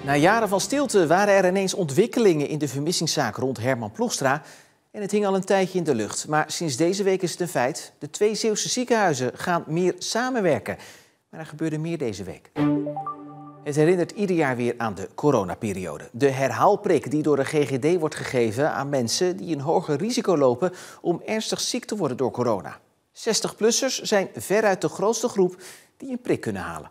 Na jaren van stilte waren er ineens ontwikkelingen in de vermissingszaak rond Herman Ploegstra. En het hing al een tijdje in de lucht. Maar sinds deze week is het een feit. De 2 Zeeuwse ziekenhuizen gaan meer samenwerken. Maar er gebeurde meer deze week. Het herinnert ieder jaar weer aan de coronaperiode. De herhaalprik die door de GGD wordt gegeven aan mensen die een hoger risico lopen om ernstig ziek te worden door corona. 60-plussers zijn veruit de grootste groep die een prik kunnen halen.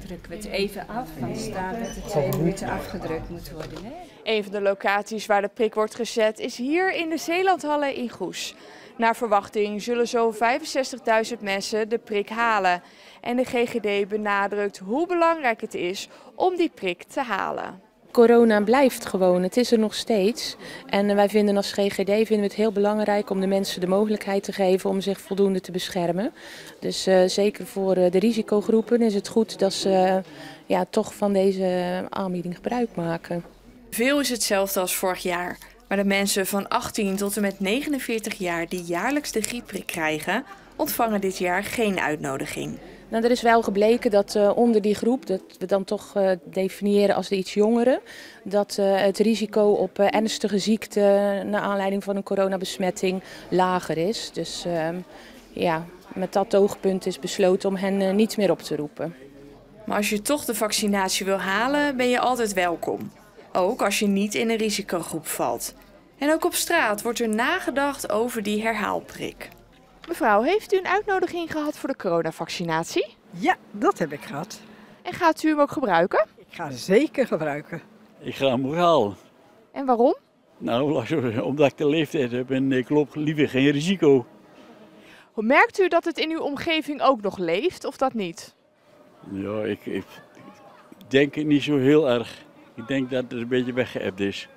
Drukken we het even af, want staan dat het 2 minuten afgedrukt moet worden. Hè? Een van de locaties waar de prik wordt gezet is hier in de Zeelandhallen in Goes. Naar verwachting zullen zo'n 65.000 mensen de prik halen. En de GGD benadrukt hoe belangrijk het is om die prik te halen. Corona blijft gewoon, het is er nog steeds. En wij vinden als GGD het heel belangrijk om de mensen de mogelijkheid te geven om zich voldoende te beschermen. Dus zeker voor de risicogroepen is het goed dat ze toch van deze aanbieding gebruik maken. Veel is hetzelfde als vorig jaar. Maar de mensen van 18 tot en met 49 jaar die jaarlijks de griepprik krijgen, ontvangen dit jaar geen uitnodiging. Nou, er is wel gebleken dat onder die groep, dat we dan toch definiëren als de iets jongeren, dat het risico op ernstige ziekte naar aanleiding van een coronabesmetting lager is. Dus met dat oogpunt is besloten om hen niet meer op te roepen. Maar als je toch de vaccinatie wil halen, ben je altijd welkom. Ook als je niet in een risicogroep valt. En ook op straat wordt er nagedacht over die herhaalprik. Mevrouw, heeft u een uitnodiging gehad voor de coronavaccinatie? Ja, dat heb ik gehad. En gaat u hem ook gebruiken? Ik ga hem zeker gebruiken. Ik ga hem halen. En waarom? Nou, omdat ik de leeftijd heb en ik loop liever geen risico. Merkt u dat het in uw omgeving ook nog leeft of dat niet? Ja, ik denk het niet zo heel erg. Ik denk dat het een beetje weggeëpt is.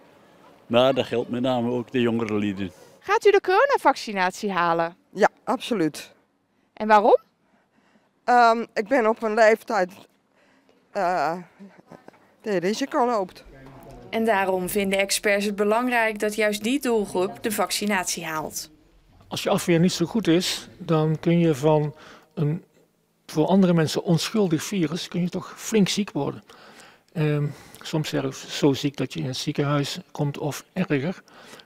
Maar dat geldt met name ook de jongere lieden. Gaat u de coronavaccinatie halen? Ja, absoluut. En waarom? Ik ben op een leeftijd die risico loopt. En daarom vinden experts het belangrijk dat juist die doelgroep de vaccinatie haalt. Als je afweer niet zo goed is, dan kun je van een voor andere mensen onschuldig virus kun je toch flink ziek worden. Soms zelfs zo ziek dat je in het ziekenhuis komt of erger.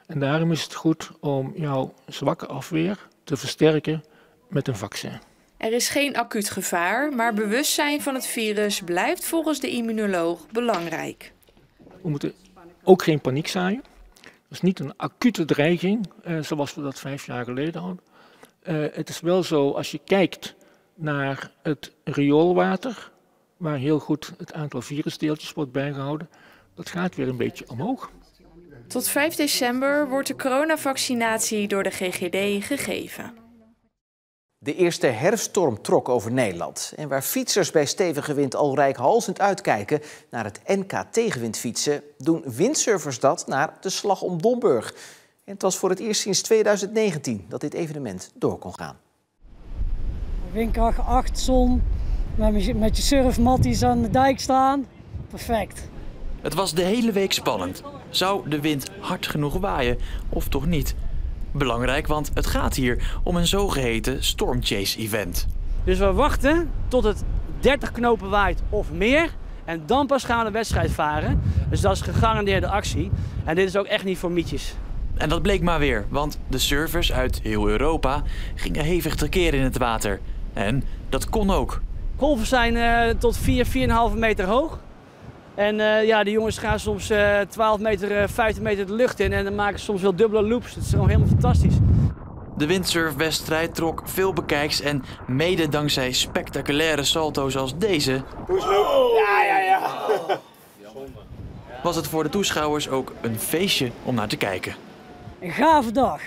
En daarom is het goed om jouw zwakke afweer te versterken met een vaccin. Er is geen acuut gevaar, maar bewustzijn van het virus blijft volgens de immunoloog belangrijk. We moeten ook geen paniek zaaien. Dat is niet een acute dreiging, zoals we dat 5 jaar geleden hadden. Het is wel zo, als je kijkt naar het rioolwater, waar heel goed het aantal virusdeeltjes wordt bijgehouden, dat gaat weer een beetje omhoog. Tot 5 december wordt de coronavaccinatie door de GGD gegeven. De eerste herfststorm trok over Nederland. En waar fietsers bij stevige wind al reikhalzend uitkijken naar het NK tegenwindfietsen, doen windsurfers dat naar de Slag om Domburg. En het was voor het eerst sinds 2019 dat dit evenement door kon gaan. Windkracht 8, zon, met je surfmatties aan de dijk staan. Perfect. Het was de hele week spannend. Zou de wind hard genoeg waaien of toch niet? Belangrijk, want het gaat hier om een zogeheten stormchase-event. Dus we wachten tot het 30 knopen waait of meer. En dan pas gaan we de wedstrijd varen. Dus dat is gegarandeerde actie. En dit is ook echt niet voor mietjes. En dat bleek maar weer, want de surfers uit heel Europa gingen hevig tekeer in het water. En dat kon ook. Golven zijn tot 4,5 meter hoog. En de jongens gaan soms 12 meter, 15 meter de lucht in en dan maken ze soms wel dubbele loops. Dat is gewoon helemaal fantastisch. De windsurfwedstrijd trok veel bekijks en mede dankzij spectaculaire salto's als deze was het voor de toeschouwers ook een feestje om naar te kijken. Een gave dag.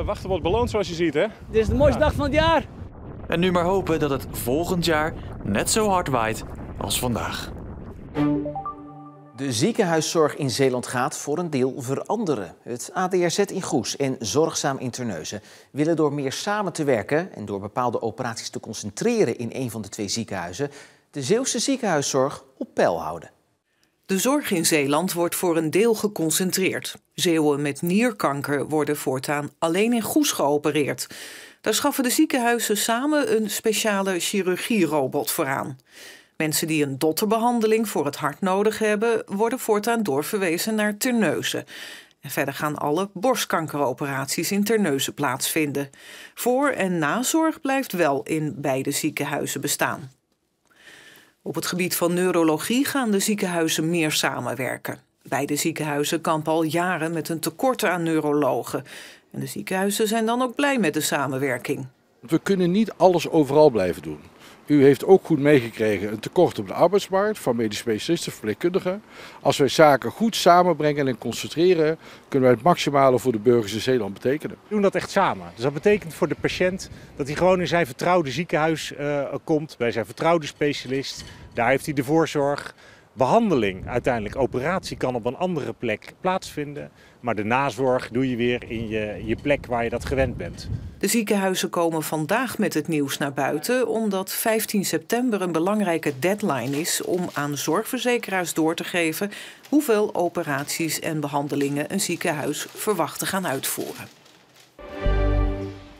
Wachten wordt beloond zoals je ziet, hè? Dit is de mooiste dag van het jaar. En nu maar hopen dat het volgend jaar net zo hard waait als vandaag. De ziekenhuiszorg in Zeeland gaat voor een deel veranderen. Het ADRZ in Goes en Zorgzaam in Terneuzen willen door meer samen te werken en door bepaalde operaties te concentreren in een van de 2 ziekenhuizen de Zeeuwse ziekenhuiszorg op peil houden. De zorg in Zeeland wordt voor een deel geconcentreerd. Zeeuwen met nierkanker worden voortaan alleen in Goes geopereerd. Daar schaffen de ziekenhuizen samen een speciale chirurgierobot voor aan. Mensen die een dotterbehandeling voor het hart nodig hebben, worden voortaan doorverwezen naar Terneuzen. En verder gaan alle borstkankeroperaties in Terneuzen plaatsvinden. Voor- en nazorg blijft wel in beide ziekenhuizen bestaan. Op het gebied van neurologie gaan de ziekenhuizen meer samenwerken. Beide ziekenhuizen kampen al jaren met een tekort aan neurologen. En de ziekenhuizen zijn dan ook blij met de samenwerking. We kunnen niet alles overal blijven doen. U heeft ook goed meegekregen een tekort op de arbeidsmarkt van medisch specialisten, verpleegkundigen. Als wij zaken goed samenbrengen en concentreren, kunnen wij het maximale voor de burgers in Zeeland betekenen. We doen dat echt samen. Dus dat betekent voor de patiënt dat hij gewoon in zijn vertrouwde ziekenhuis komt, bij zijn vertrouwde specialist. Daar heeft hij de voorzorg. Behandeling, uiteindelijk operatie, kan op een andere plek plaatsvinden. Maar de nazorg doe je weer in je plek waar je dat gewend bent. De ziekenhuizen komen vandaag met het nieuws naar buiten, omdat 15 september een belangrijke deadline is om aan zorgverzekeraars door te geven hoeveel operaties en behandelingen een ziekenhuis verwacht te gaan uitvoeren.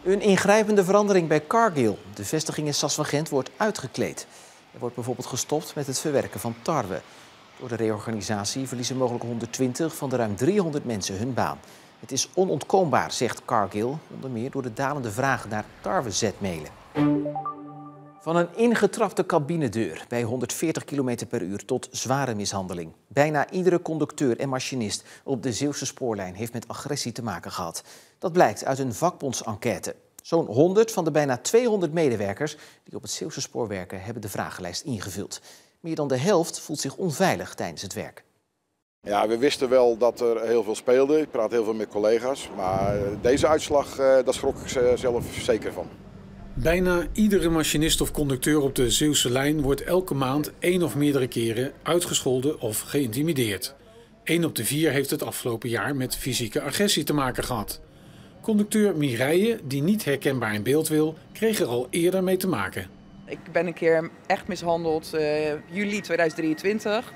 Een ingrijpende verandering bij Cargill. De vestiging in Sas van Gent wordt uitgekleed. Er wordt bijvoorbeeld gestopt met het verwerken van tarwe. Door de reorganisatie verliezen mogelijk 120 van de ruim 300 mensen hun baan. Het is onontkoombaar, zegt Cargill, onder meer door de dalende vraag naar tarwezetmelen. Van een ingetrapte cabinedeur bij 140 km per uur tot zware mishandeling. Bijna iedere conducteur en machinist op de Zeeuwse spoorlijn heeft met agressie te maken gehad. Dat blijkt uit een vakbondsenquête. Zo'n 100 van de bijna 200 medewerkers die op het Zeeuwse spoor werken hebben de vragenlijst ingevuld. Meer dan de helft voelt zich onveilig tijdens het werk. Ja, we wisten wel dat er heel veel speelde. Ik praat heel veel met collega's. Maar deze uitslag, daar schrok ik zelf zeker van. Bijna iedere machinist of conducteur op de Zeeuwse lijn wordt elke maand 1 of meerdere keren uitgescholden of geïntimideerd. 1 op de 4 heeft het afgelopen jaar met fysieke agressie te maken gehad. Conducteur Mireille, die niet herkenbaar in beeld wil, kreeg er al eerder mee te maken. Ik ben een keer echt mishandeld, juli 2023.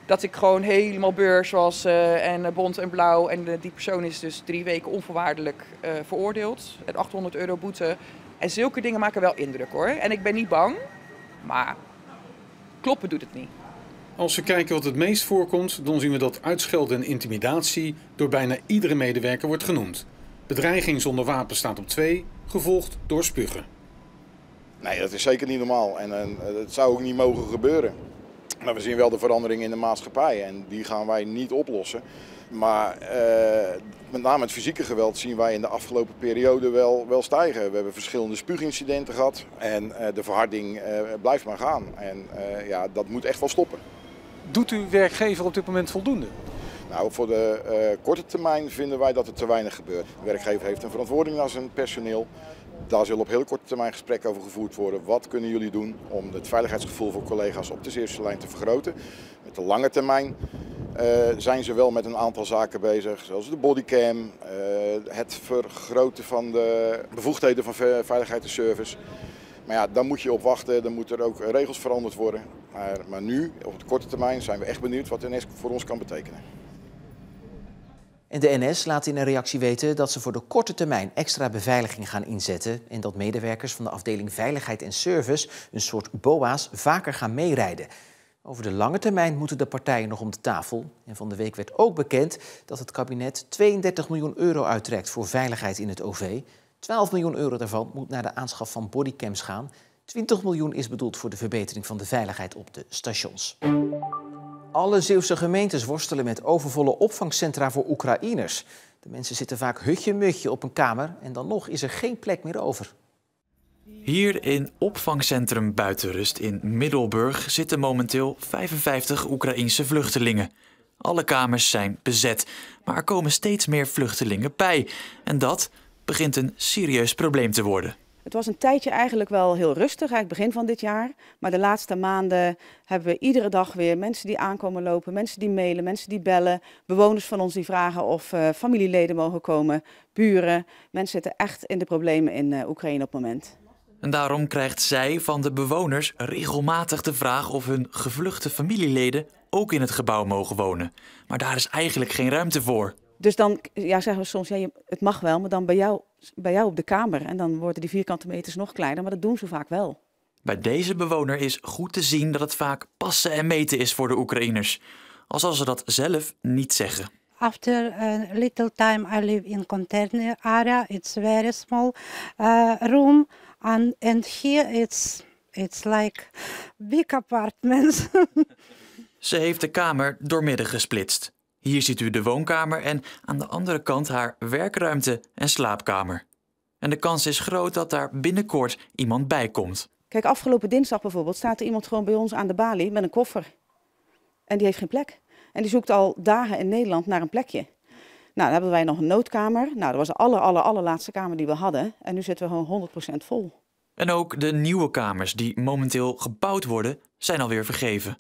Dat ik gewoon helemaal beurs was en bont en blauw. En die persoon is dus 3 weken onvoorwaardelijk veroordeeld. En €800 boete. En zulke dingen maken wel indruk hoor. En ik ben niet bang, maar kloppen doet het niet. Als we kijken wat het meest voorkomt, dan zien we dat uitschelden en intimidatie door bijna iedere medewerker wordt genoemd. Bedreiging zonder wapen staat op 2, gevolgd door spugen. Nee, dat is zeker niet normaal en het zou ook niet mogen gebeuren. Maar we zien wel de verandering in de maatschappij en die gaan wij niet oplossen. Maar met name het fysieke geweld zien wij in de afgelopen periode wel stijgen. We hebben verschillende spuugincidenten gehad en de verharding blijft maar gaan. En ja, dat moet echt wel stoppen. Doet uw werkgever op dit moment voldoende? Nou, voor de korte termijn vinden wij dat er te weinig gebeurt. De werkgever heeft een verantwoording naar zijn personeel. Daar zullen op heel korte termijn gesprekken over gevoerd worden. Wat kunnen jullie doen om het veiligheidsgevoel voor collega's op de Zeeuwse lijn te vergroten? Met de lange termijn zijn ze wel met een aantal zaken bezig, zoals de bodycam, het vergroten van de bevoegdheden van veiligheid en service. Maar ja, daar moet je op wachten, dan moeten er ook regels veranderd worden. Maar nu, op de korte termijn, zijn we echt benieuwd wat de NS voor ons kan betekenen. En de NS laat in een reactie weten dat ze voor de korte termijn extra beveiliging gaan inzetten en dat medewerkers van de afdeling Veiligheid en Service, een soort BOA's, vaker gaan meerijden. Over de lange termijn moeten de partijen nog om de tafel. En van de week werd ook bekend dat het kabinet €32 miljoen uittrekt voor veiligheid in het OV. €12 miljoen daarvan moet naar de aanschaf van bodycams gaan. 20 miljoen is bedoeld voor de verbetering van de veiligheid op de stations. Alle Zeeuwse gemeentes worstelen met overvolle opvangcentra voor Oekraïners. De mensen zitten vaak hutje-mutje op een kamer en dan nog is er geen plek meer over. Hier in opvangcentrum Buitenrust in Middelburg zitten momenteel 55 Oekraïense vluchtelingen. Alle kamers zijn bezet, maar er komen steeds meer vluchtelingen bij. En dat begint een serieus probleem te worden. Het was een tijdje eigenlijk wel heel rustig, eigenlijk begin van dit jaar. Maar de laatste maanden hebben we iedere dag weer mensen die aankomen lopen, mensen die mailen, mensen die bellen. Bewoners van ons die vragen of familieleden mogen komen, buren. Mensen zitten echt in de problemen in Oekraïne op het moment. En daarom krijgt zij van de bewoners regelmatig de vraag of hun gevluchte familieleden ook in het gebouw mogen wonen. Maar daar is eigenlijk geen ruimte voor. Dus dan zeggen we soms, het mag wel, maar dan bij jou op de kamer. En dan worden die vierkante meters nog kleiner, maar dat doen ze vaak wel. Bij deze bewoner is goed te zien dat het vaak passen en meten is voor de Oekraïners. Al zal ze dat zelf niet zeggen. After a little time I live in container area. It's a very small room and here it's like big apartments. Ze heeft de kamer doormidden gesplitst. Hier ziet u de woonkamer en aan de andere kant haar werkruimte en slaapkamer. En de kans is groot dat daar binnenkort iemand bij komt. Kijk, afgelopen dinsdag bijvoorbeeld staat er iemand gewoon bij ons aan de balie met een koffer. En die heeft geen plek. En die zoekt al dagen in Nederland naar een plekje. Nou, dan hebben wij nog een noodkamer. Nou, dat was de allerlaatste kamer die we hadden. En nu zitten we gewoon 100% vol. En ook de nieuwe kamers die momenteel gebouwd worden, zijn alweer vergeven.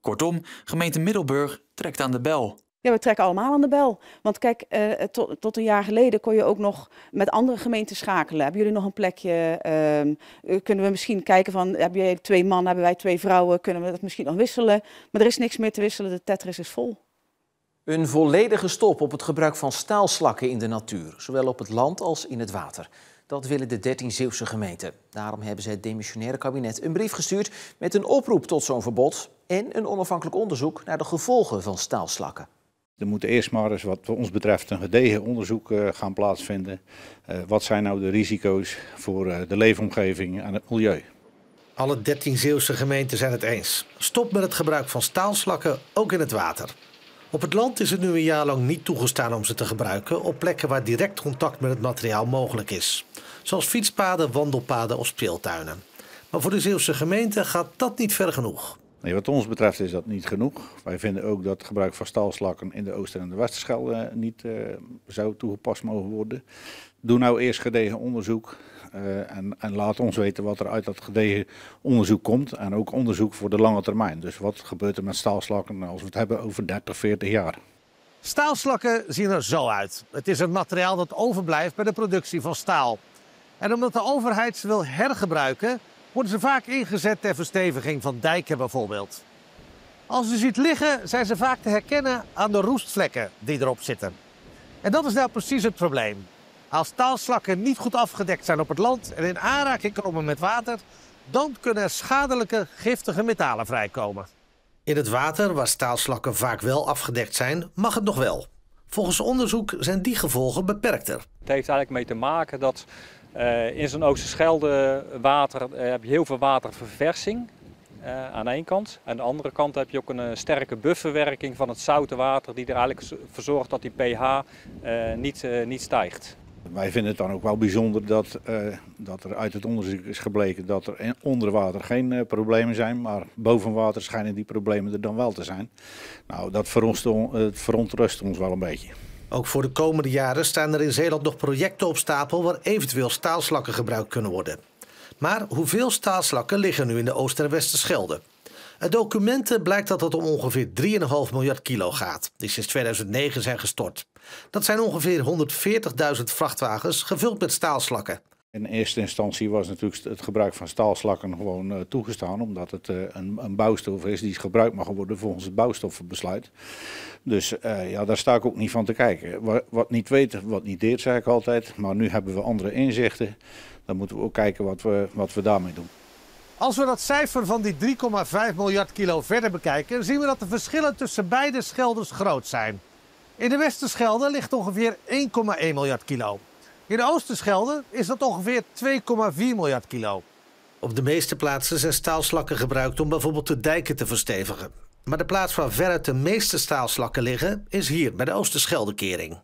Kortom, gemeente Middelburg trekt aan de bel. Ja, we trekken allemaal aan de bel. Want kijk, tot een jaar geleden kon je ook nog met andere gemeenten schakelen. Hebben jullie nog een plekje? Kunnen we misschien kijken van, heb jij 2 mannen, hebben wij 2 vrouwen? Kunnen we dat misschien nog wisselen? Maar er is niks meer te wisselen, de Tetris is vol. Een volledige stop op het gebruik van staalslakken in de natuur. Zowel op het land als in het water. Dat willen de 13 Zeeuwse gemeenten. Daarom hebben ze het demissionaire kabinet een brief gestuurd met een oproep tot zo'n verbod en een onafhankelijk onderzoek naar de gevolgen van staalslakken. Er moet eerst maar eens wat ons betreft een gedegen onderzoek gaan plaatsvinden. Wat zijn nou de risico's voor de leefomgeving en het milieu? Alle 13 Zeeuwse gemeenten zijn het eens. Stop met het gebruik van staalslakken, ook in het water. Op het land is het nu een jaar lang niet toegestaan om ze te gebruiken op plekken waar direct contact met het materiaal mogelijk is. Zoals fietspaden, wandelpaden of speeltuinen. Maar voor de Zeeuwse gemeente gaat dat niet ver genoeg. Nee, wat ons betreft is dat niet genoeg. Wij vinden ook dat het gebruik van staalslakken in de Ooster- en de Westerschelde niet zou toegepast mogen worden. Doe nou eerst gedegen onderzoek en laat ons weten wat er uit dat gedegen onderzoek komt. En ook onderzoek voor de lange termijn. Dus wat gebeurt er met staalslakken als we het hebben over 30, 40 jaar. Staalslakken zien er zo uit. Het is een materiaal dat overblijft bij de productie van staal. En omdat de overheid ze wil hergebruiken, worden ze vaak ingezet ter versteviging van dijken bijvoorbeeld. Als u ziet liggen, zijn ze vaak te herkennen aan de roestvlekken die erop zitten. En dat is nou precies het probleem. Als staalslakken niet goed afgedekt zijn op het land en in aanraking komen met water, dan kunnen er schadelijke, giftige metalen vrijkomen. In het water, waar staalslakken vaak wel afgedekt zijn, mag het nog wel. Volgens onderzoek zijn die gevolgen beperkter. Het heeft eigenlijk mee te maken dat in zo'n Oosterschelde water heb je heel veel waterverversing aan één kant. Aan de andere kant heb je ook een sterke bufferwerking van het zoute water die er eigenlijk voor zorgt dat die pH niet stijgt. Wij vinden het dan ook wel bijzonder dat er uit het onderzoek is gebleken dat er onder water geen problemen zijn, maar boven water schijnen die problemen er dan wel te zijn. Nou, dat verontrust ons wel een beetje. Ook voor de komende jaren staan er in Zeeland nog projecten op stapel waar eventueel staalslakken gebruikt kunnen worden. Maar hoeveel staalslakken liggen nu in de Ooster- en Westerschelde? Uit documenten blijkt dat het om ongeveer 3,5 miljard kilo gaat, die sinds 2009 zijn gestort. Dat zijn ongeveer 140.000 vrachtwagens gevuld met staalslakken. In eerste instantie was natuurlijk het gebruik van staalslakken gewoon toegestaan, omdat het een bouwstof is die gebruikt mag worden volgens het bouwstoffenbesluit. Dus ja, daar sta ik ook niet van te kijken. Wat niet weet, wat niet deert, zeg ik altijd. Maar nu hebben we andere inzichten. Dan moeten we ook kijken wat we daarmee doen. Als we dat cijfer van die 3,5 miljard kilo verder bekijken, zien we dat de verschillen tussen beide schelders groot zijn. In de Westerschelde ligt ongeveer 1,1 miljard kilo. In de Oosterschelde is dat ongeveer 2,4 miljard kilo. Op de meeste plaatsen zijn staalslakken gebruikt om bijvoorbeeld de dijken te verstevigen. Maar de plaats waar veruit de meeste staalslakken liggen is hier bij de Oosterscheldekering.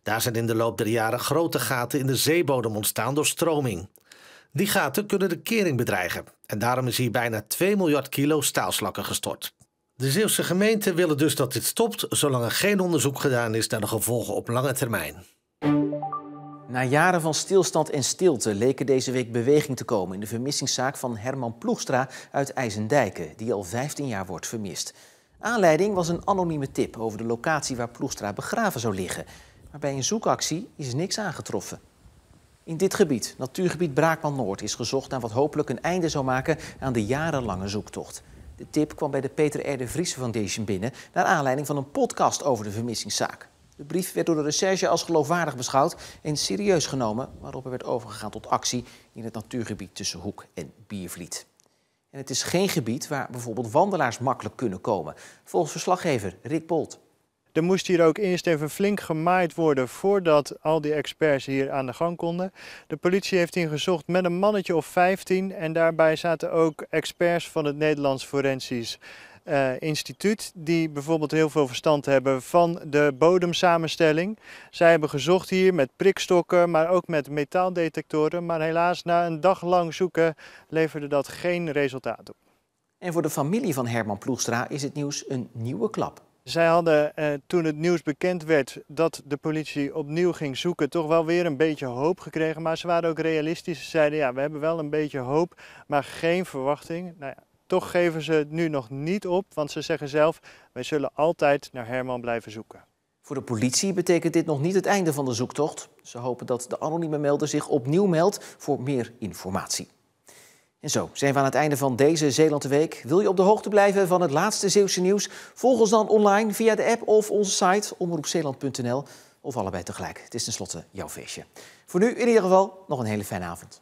Daar zijn in de loop der jaren grote gaten in de zeebodem ontstaan door stroming. Die gaten kunnen de kering bedreigen en daarom is hier bijna 2 miljard kilo staalslakken gestort. De Zeeuwse gemeenten willen dus dat dit stopt zolang er geen onderzoek gedaan is naar de gevolgen op lange termijn. Na jaren van stilstand en stilte leek er deze week beweging te komen in de vermissingszaak van Herman Ploegstra uit IJsendijke, die al 15 jaar wordt vermist. Aanleiding was een anonieme tip over de locatie waar Ploegstra begraven zou liggen. Maar bij een zoekactie is niks aangetroffen. In dit gebied, natuurgebied Braakman Noord, is gezocht naar wat hopelijk een einde zou maken aan de jarenlange zoektocht. De tip kwam bij de Peter R. de Vries Foundation binnen naar aanleiding van een podcast over de vermissingszaak. De brief werd door de recherche als geloofwaardig beschouwd en serieus genomen, waarop er werd overgegaan tot actie in het natuurgebied tussen Hoek en Biervliet. En het is geen gebied waar bijvoorbeeld wandelaars makkelijk kunnen komen. Volgens verslaggever Rick Bolt. Er moest hier ook eerst even flink gemaaid worden voordat al die experts hier aan de gang konden. De politie heeft hier gezocht met een mannetje of 15 en daarbij zaten ook experts van het Nederlands Forensisch Instituut, die bijvoorbeeld heel veel verstand hebben van de bodemsamenstelling. Zij hebben gezocht hier met prikstokken, maar ook met metaaldetectoren. Maar helaas, na een dag lang zoeken leverde dat geen resultaat op. En voor de familie van Herman Ploegstra is het nieuws een nieuwe klap. Zij hadden toen het nieuws bekend werd dat de politie opnieuw ging zoeken, toch wel weer een beetje hoop gekregen. Maar ze waren ook realistisch. Ze zeiden ja, we hebben wel een beetje hoop, maar geen verwachting. Nou ja, toch geven ze het nu nog niet op, want ze zeggen zelf, wij zullen altijd naar Herman blijven zoeken. Voor de politie betekent dit nog niet het einde van de zoektocht. Ze hopen dat de anonieme melder zich opnieuw meldt voor meer informatie. En zo zijn we aan het einde van deze Zeeland de Week. Wil je op de hoogte blijven van het laatste Zeeuwse nieuws? Volg ons dan online via de app of onze site omroepzeeland.nl of allebei tegelijk. Het is tenslotte jouw feestje. Voor nu in ieder geval nog een hele fijne avond.